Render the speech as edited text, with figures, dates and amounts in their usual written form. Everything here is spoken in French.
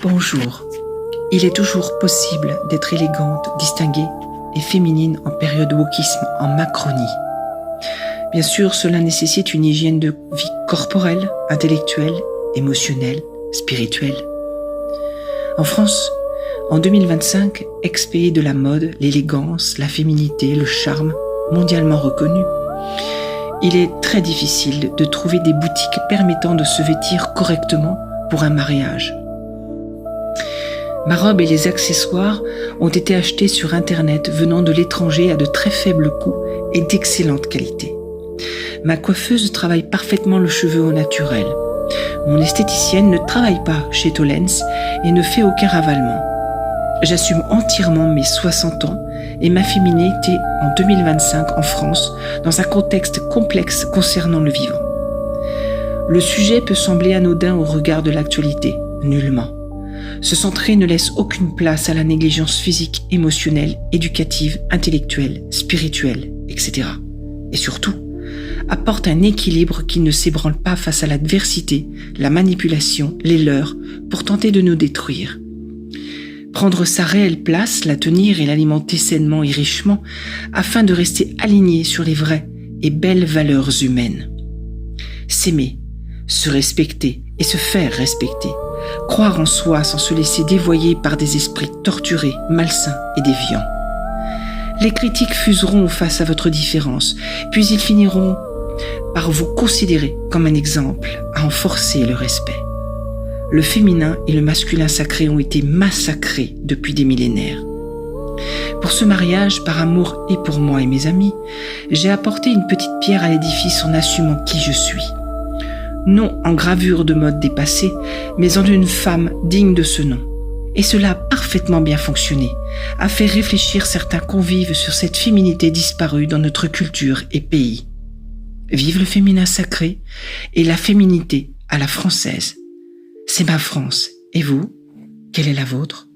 Bonjour. Il est toujours possible d'être élégante, distinguée et féminine en période wokisme en Macronie. Bien sûr, cela nécessite une hygiène de vie corporelle, intellectuelle, émotionnelle, spirituelle. En France, en 2025, ex-pays de la mode, l'élégance, la féminité, le charme, mondialement reconnus, il est très difficile de trouver des boutiques permettant de se vêtir correctement pour un mariage. Ma robe et les accessoires ont été achetés sur Internet venant de l'étranger à de très faibles coûts et d'excellente qualité. Ma coiffeuse travaille parfaitement le cheveu au naturel. Mon esthéticienne ne travaille pas chez Tolens et ne fait aucun ravalement. J'assume entièrement mes 60 ans et ma féminité en 2025 en France dans un contexte complexe concernant le vivant. Le sujet peut sembler anodin au regard de l'actualité, nullement. Ce centré ne laisse aucune place à la négligence physique, émotionnelle, éducative, intellectuelle, spirituelle, etc. Et surtout, apporte un équilibre qui ne s'ébranle pas face à l'adversité, la manipulation, les leurres, pour tenter de nous détruire. Prendre sa réelle place, la tenir et l'alimenter sainement et richement, afin de rester aligné sur les vraies et belles valeurs humaines. S'aimer, se respecter et se faire respecter. Croire en soi sans se laisser dévoyer par des esprits torturés, malsains et déviants. Les critiques fuseront face à votre différence, puis ils finiront par vous considérer comme un exemple à en forcer le respect. Le féminin et le masculin sacré ont été massacrés depuis des millénaires. Pour ce mariage, par amour et pour moi et mes amis, j'ai apporté une petite pierre à l'édifice en assumant qui je suis. Non en gravure de mode dépassée, mais en une femme digne de ce nom. Et cela a parfaitement bien fonctionné, a fait réfléchir certains convives sur cette féminité disparue dans notre culture et pays. Vive le féminin sacré et la féminité à la française. C'est ma France. Et vous, quelle est la vôtre ?